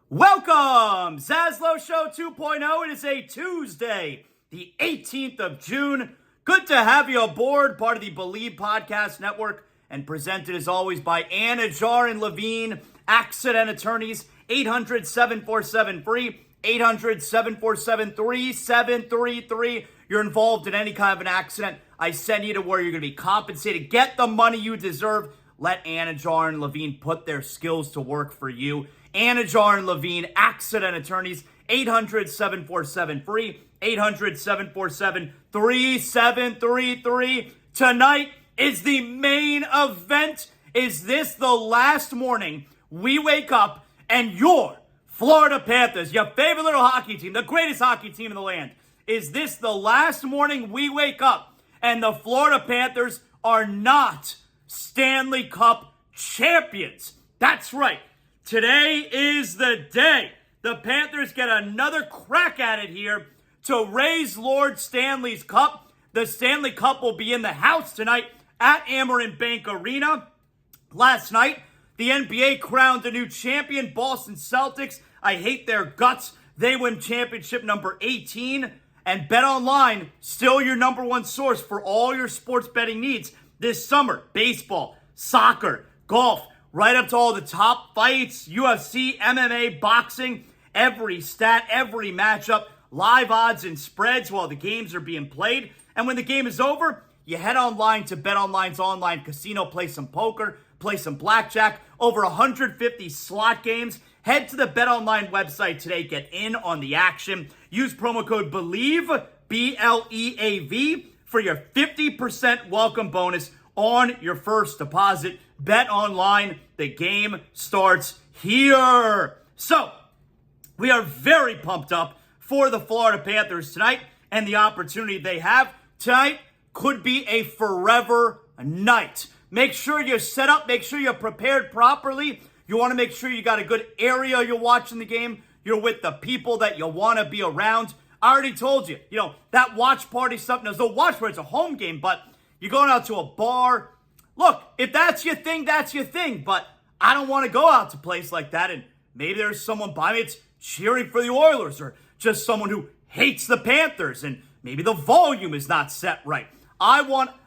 Welcome! ZASLOW Show 2.0. It is a Tuesday, the 18th of June. Good to have you aboard, part of the Believe Podcast Network, and presented as always by Anidjar and Levine, accident attorneys, 800-747-FREE, 800-747-3733. You're involved in any kind of an accident, I send you to where you're going to be compensated. Get the money you deserve. Let Anidjar and Levine put their skills to work for you. Anidjar and Levine, accident attorneys, 800-747-FREE, 800-747-3733. Tonight is the main event. Is this the last morning we wake up and your Florida Panthers, your favorite little hockey team, the greatest hockey team in the land, is this the last morning we wake up and the Florida Panthers are not Stanley Cup champions? That's right. Today is the day the Panthers get another crack at it here to raise Lord Stanley's Cup. The Stanley Cup will be in the house tonight at Amerant Bank Arena. Last night, the NBA crowned a new champion, Boston Celtics. I hate their guts. They win championship number 18. And BetOnline, still your number one source for all your sports betting needs this summer. Baseball, soccer, golf, right up to all the top fights, UFC, MMA, boxing, every stat, every matchup, live odds and spreads while the games are being played. And when the game is over, you head online to BetOnline's online casino, play some poker, play some blackjack, over 150 slot games. Head to the BetOnline website today, get in on the action. Use promo code BELIEVE, B-L-E-A-V, for your 50% welcome bonus on your first deposit. BetOnline, the game starts here. So, we are very pumped up for the Florida Panthers tonight, and the opportunity they have tonight could be a forever night. Make sure you're set up, make sure you're prepared properly. You want to make sure you got a good area you're watching the game. You're with the people that you want to be around. I already told you, that watch party stuff. There's no watch party, it's a home game, but you're going out to a bar. Look, if that's your thing, that's your thing. But I don't want to go out to a place like that and maybe there's someone by me that's cheering for the Oilers or just someone who hates the Panthers and maybe the volume is not set right. I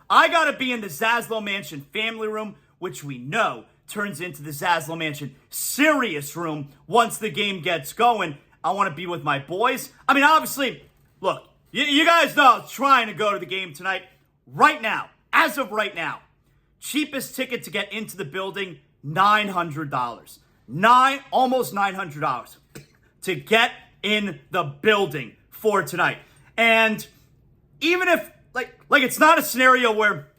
got to be in the ZASLOW Mansion family room, which we know turns into the ZASLOW Mansion serious room once the game gets going. I want to be with my boys. I mean, obviously, look, you guys know I'm trying to go to the game tonight. Right now, as of right now, cheapest ticket to get into the building, $900. Almost $900 to get in the building for tonight. And even if, like it's not a scenario where,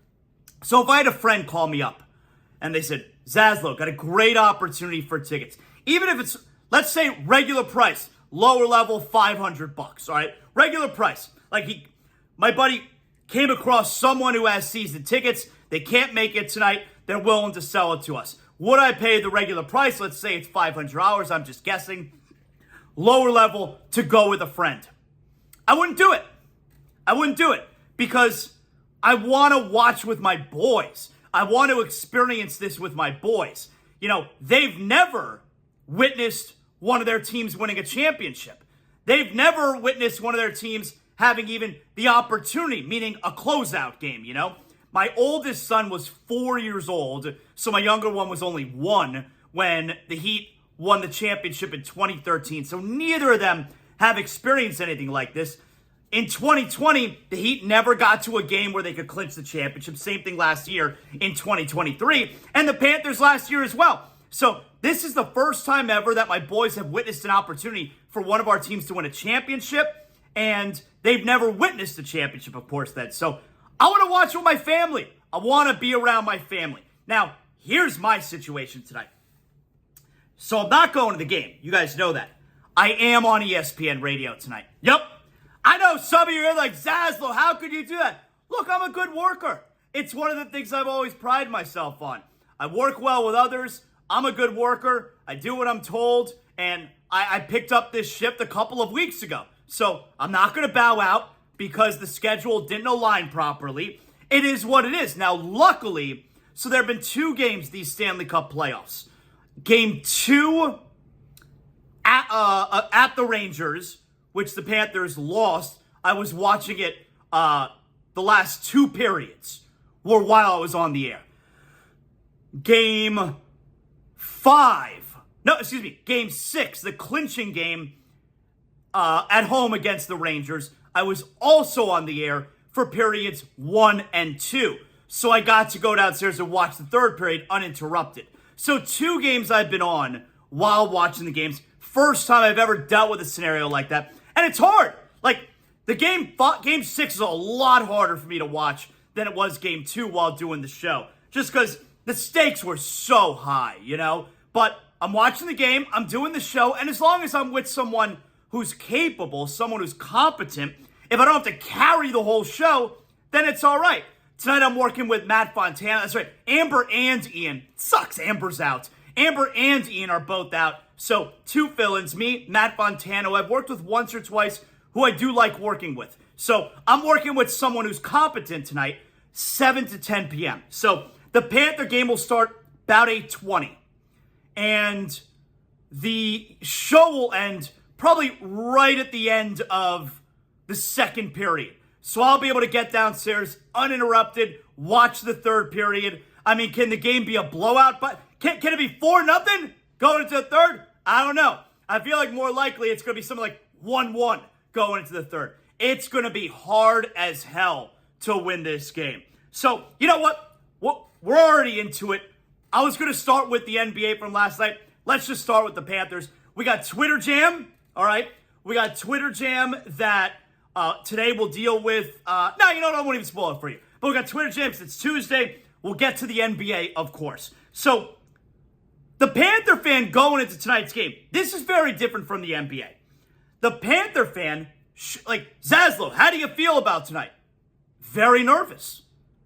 so if I had a friend call me up and they said, ZASLOW, got a great opportunity for tickets. Even if it's, let's say, regular price, lower level, $500, all right? Regular price. My buddy came across someone who has season tickets. They can't make it tonight. They're willing to sell it to us. Would I pay the regular price? Let's say it's $500. I'm just guessing. Lower level to go with a friend. I wouldn't do it. Because I want to watch with my boys. I want to experience this with my boys. They've never witnessed one of their teams winning a championship. They've never witnessed one of their teams having even the opportunity, meaning a closeout game, My oldest son was 4 years old, so my younger one was only 1 when the Heat won the championship in 2013. So neither of them have experienced anything like this. In 2020, the Heat never got to a game where they could clinch the championship. Same thing last year in 2023. And the Panthers last year as well. So this is the first time ever that my boys have witnessed an opportunity for one of our teams to win a championship. And they've never witnessed a championship, of course, then. So I want to watch with my family. I want to be around my family. Now, here's my situation tonight. So I'm not going to the game. You guys know that. I am on ESPN radio tonight. Yep. I know some of you are like, ZASLOW, how could you do that? Look, I'm a good worker. It's one of the things I've always prided myself on. I work well with others. I'm a good worker. I do what I'm told. And I picked up this shift a couple of weeks ago. So I'm not going to bow out because the schedule didn't align properly. It is what it is. Now, luckily, so there have been 2 games these Stanley Cup playoffs. Game 2 at the Rangers, which the Panthers lost. I was watching it the last 2 periods were while I was on the air. Game 6, the clinching game at home against the Rangers. I was also on the air for periods 1 and 2. So I got to go downstairs and watch the third period uninterrupted. So 2 games I've been on while watching the games. First time I've ever dealt with a scenario like that. And it's hard. Like, the game 6 is a lot harder for me to watch than it was game 2 while doing the show. Just because the stakes were so high, you know? But I'm watching the game, I'm doing the show, and as long as I'm with someone who's capable, someone who's competent, if I don't have to carry the whole show, then it's all right. Tonight I'm working with Matt Fontana. That's right, Amber and Ian. Sucks, Amber's out. Amber and Ian are both out. So 2 fill-ins, me, Matt Fontana, who I've worked with once or twice, who I do like working with. So I'm working with someone who's competent tonight, 7 to 10 p.m. So the Panther game will start about 8:20. And the show will end probably right at the end of the second period. So I'll be able to get downstairs uninterrupted, watch the third period. I mean, can the game be a blowout? But can it be 4-0 going into the third? I don't know. I feel like more likely it's going to be something like 1-1 going into the third. It's going to be hard as hell to win this game. So, you know what? We're already into it. I was going to start with the NBA from last night. Let's just start with the Panthers. We got Twitter Jam, all right? We got Twitter Jam that today we'll deal with. No, you know what? I won't even spoil it for you. But we got Twitter Jam since it's Tuesday. We'll get to the NBA, of course. So, the Panther fan going into tonight's game, this is very different from the NBA. The Panther fan, like, ZASLOW, how do you feel about tonight? Very nervous.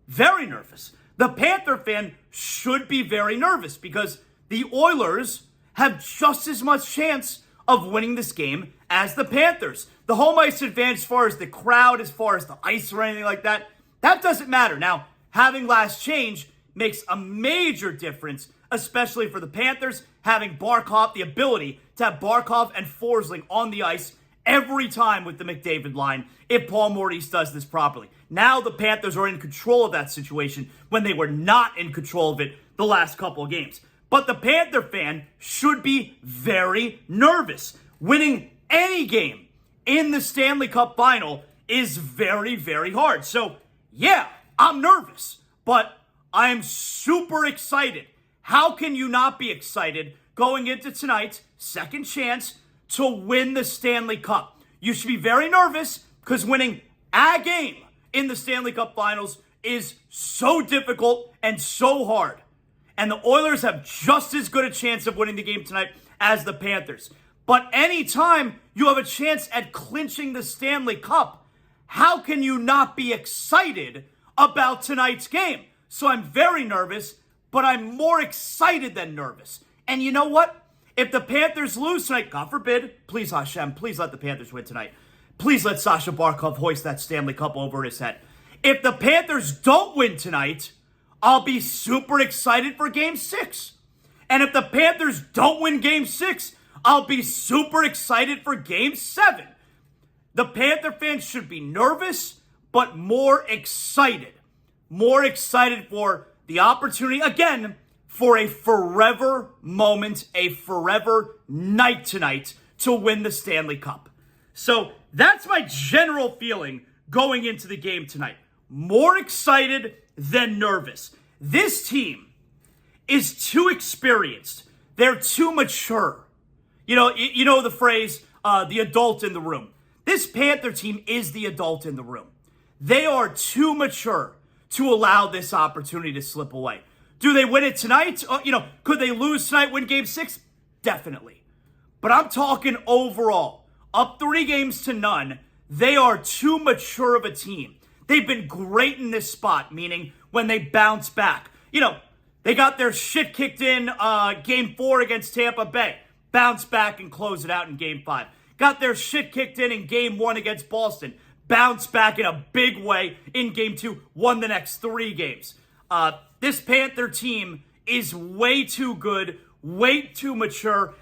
Very nervous. The Panther fan should be very nervous because the Oilers have just as much chance of winning this game as the Panthers. The home ice advantage as far as the crowd, as far as the ice or anything like that, that doesn't matter. Now, having last change makes a major difference, especially for the Panthers, having Barkov, the ability to have Barkov and Forsling on the ice every time with the McDavid line if Paul Maurice does this properly. Now the Panthers are in control of that situation when they were not in control of it the last couple of games. But the Panther fan should be very nervous. Winning any game in the Stanley Cup final is very, very hard. So, yeah, I'm nervous, but I am super excited. How can you not be excited going into tonight's second chance to win the Stanley Cup? You should be very nervous because winning a game in the Stanley Cup Finals is so difficult and so hard. And the Oilers have just as good a chance of winning the game tonight as the Panthers. But anytime you have a chance at clinching the Stanley Cup, how can you not be excited about tonight's game? So I'm very nervous, but I'm more excited than nervous. And you know what? If the Panthers lose tonight, God forbid, please Hashem, please let the Panthers win tonight. Please let Sasha Barkov hoist that Stanley Cup over his head. If the Panthers don't win tonight, I'll be super excited for Game 6. And if the Panthers don't win Game 6, I'll be super excited for Game 7. The Panther fans should be nervous, but more excited. More excited for the opportunity, again, for a forever moment, a forever night tonight to win the Stanley Cup. So that's my general feeling going into the game tonight. More excited than nervous. This team is too experienced. They're too mature. You know the phrase, the adult in the room. This Panther team is the adult in the room. They are too mature to allow this opportunity to slip away. Do they win it tonight? Could they lose tonight, win Game 6? Definitely. But I'm talking overall. Up 3-0, they are too mature of a team. They've been great in this spot, meaning when they bounce back. They got their shit kicked in Game 4 against Tampa Bay. Bounce back and close it out in Game 5. Got their shit kicked in Game 1 against Boston. Bounce back in a big way in Game 2. Won the next 3 games. This Panther team is way too good, way too mature.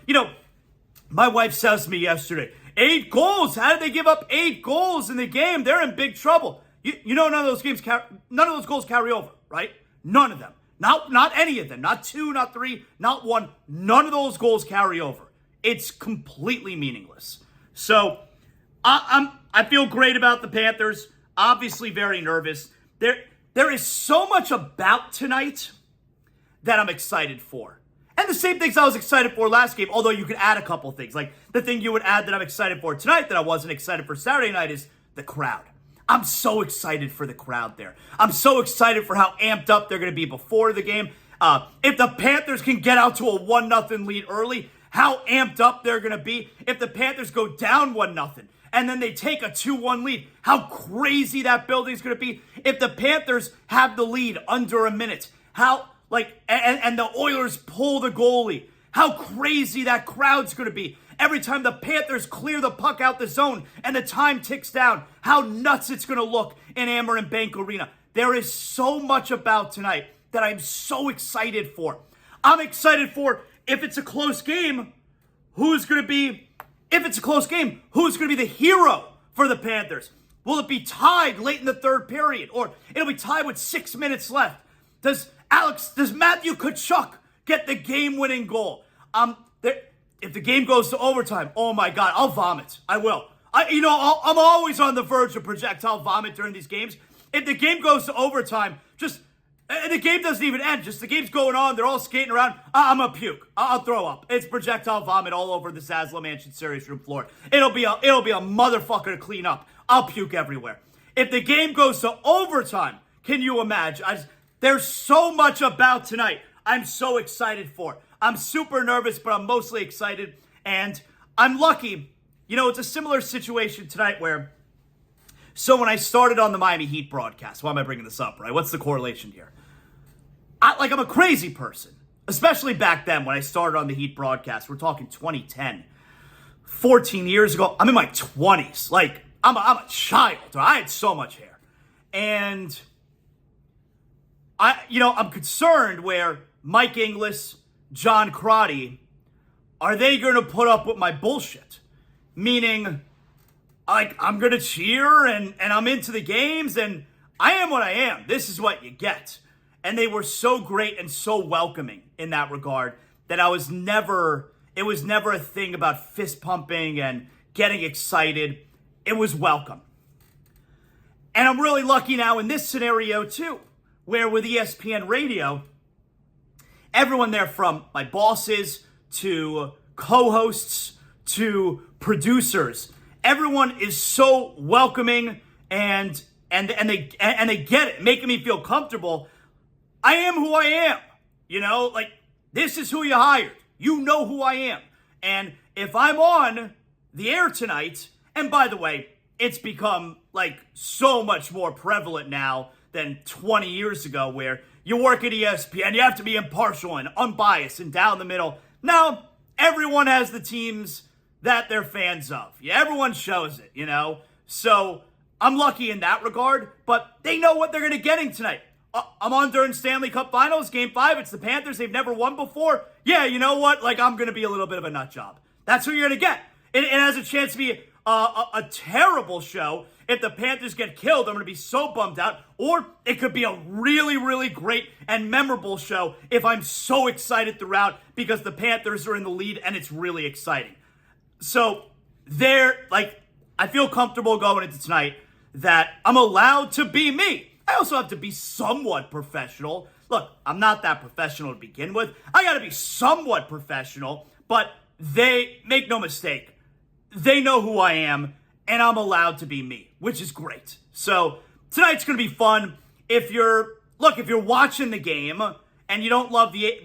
My wife says to me yesterday, 8 goals. How did they give up 8 goals in the game? They're in big trouble. You know, none of those goals carry over, right? None of them. Not any of them. Not 2, not 3, not 1. None of those goals carry over. It's completely meaningless. So I feel great about the Panthers. Obviously very nervous. There is so much about tonight that I'm excited for. And the same things I was excited for last game, although you could add a couple things. Like the thing you would add that I'm excited for tonight that I wasn't excited for Saturday night is the crowd. I'm so excited for the crowd there. I'm so excited for how amped up they're going to be before the game. If the Panthers can get out to a 1-0 lead early, how amped up they're going to be. If the Panthers go down 1-0 and then they take a 2-1 lead, how crazy that building's going to be. If the Panthers have the lead under a minute, and the Oilers pull the goalie, how crazy that crowd's going to be. Every time the Panthers clear the puck out the zone and the time ticks down, how nuts it's going to look in Amerant Bank Arena. There is so much about tonight that I'm so excited for. I'm excited for, if it's a close game, who's going to be the hero for the Panthers? Will it be tied late in the third period? Or it'll be tied with 6 minutes left? Does Matthew Tkachuk get the game-winning goal? If the game goes to overtime, oh my God, I'll vomit. I will. I'm always on the verge of projectile vomit during these games. If the game goes to overtime, and the game doesn't even end, just the game's going on, they're all skating around, I'm gonna puke. I'll throw up. It's projectile vomit all over the ZASLOW Mansion Series Room floor. It'll be a motherfucker to clean up. I'll puke everywhere. If the game goes to overtime, can you imagine? There's so much about tonight I'm so excited for. I'm super nervous, but I'm mostly excited. And I'm lucky. It's a similar situation tonight where, so when I started on the Miami Heat broadcast, why am I bringing this up, right? What's the correlation here? I'm a crazy person, especially back then when I started on the Heat broadcast. We're talking 2010, 14 years ago. I'm in my 20s. I'm a child. I had so much hair. And I'm concerned where Mike Inglis, John Crotty, are they going to put up with my bullshit? Meaning, I'm going to cheer and I'm into the games and I am what I am. This is what you get. And they were so great and so welcoming in that regard that it was never a thing about fist pumping and getting excited. It was welcome. And I'm really lucky now in this scenario too, where with ESPN Radio, everyone there from my bosses to co-hosts to producers, everyone is so welcoming and they get it, making me feel comfortable. I am who I am. This is who you hired. You know who I am. And if I'm on the air tonight, and by the way, it's become so much more prevalent now than 20 years ago where you work at ESPN, you have to be impartial and unbiased and down the middle. Now, everyone has the teams that they're fans of. Yeah, everyone shows it, So I'm lucky in that regard, but they know what they're going to get in tonight. I'm on during Stanley Cup Finals, Game 5. It's the Panthers. They've never won before. Yeah, you know what? I'm going to be a little bit of a nut job. That's who you're going to get. It has a chance to be a terrible show. If the Panthers get killed, I'm going to be so bummed out. Or it could be a really, really great and memorable show if I'm so excited throughout because the Panthers are in the lead and it's really exciting. So I feel comfortable going into tonight that I'm allowed to be me. I also have to be somewhat professional. Look, I'm not that professional to begin with. I got to be somewhat professional, but they, make no mistake, they know who I am, and I'm allowed to be me, which is great. So tonight's going to be fun. If you're watching the game and you don't love the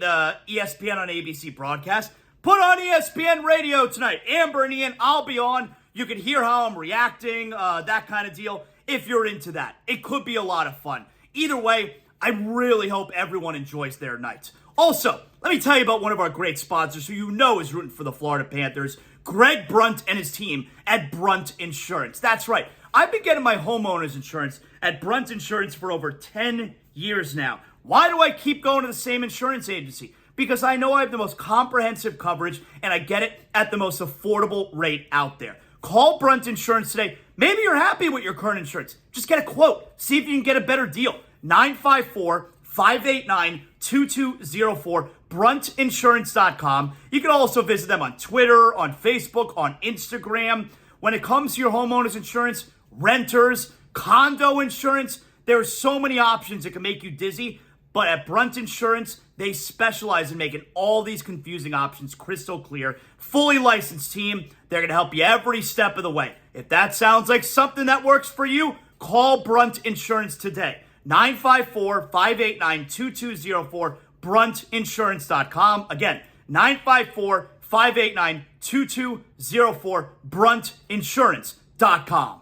ESPN on ABC broadcast, put on ESPN Radio tonight. Amber and Ian, I'll be on. You can hear how I'm reacting, that kind of deal. If you're into that, it could be a lot of fun. Either way, I really hope everyone enjoys their night. Also, let me tell you about one of our great sponsors who you know is rooting for the Florida Panthers, Greg Brunt and his team at Brunt Insurance. That's right. I've been getting my homeowner's insurance at Brunt Insurance for over 10 years now. Why do I keep going to the same insurance agency? because I know I have the most comprehensive coverage and I get it at the most affordable rate out there. Call Brunt Insurance today. Maybe you're happy with your current insurance. Just get a quote. See if you can get a better deal. 954-589-2204, bruntinsurance.com. You can also visit them on Twitter, on Facebook, on Instagram. When it comes to your homeowner's insurance, renters, condo insurance, there are so many options that can make you dizzy. But at Brunt Insurance, they specialize in making all these confusing options crystal clear. Fully licensed team. They're going to help you every step of the way. If that sounds like something that works for you, call Brunt Insurance today. 954-589-2204, bruntinsurance.com. Again, 954-589-2204, bruntinsurance.com.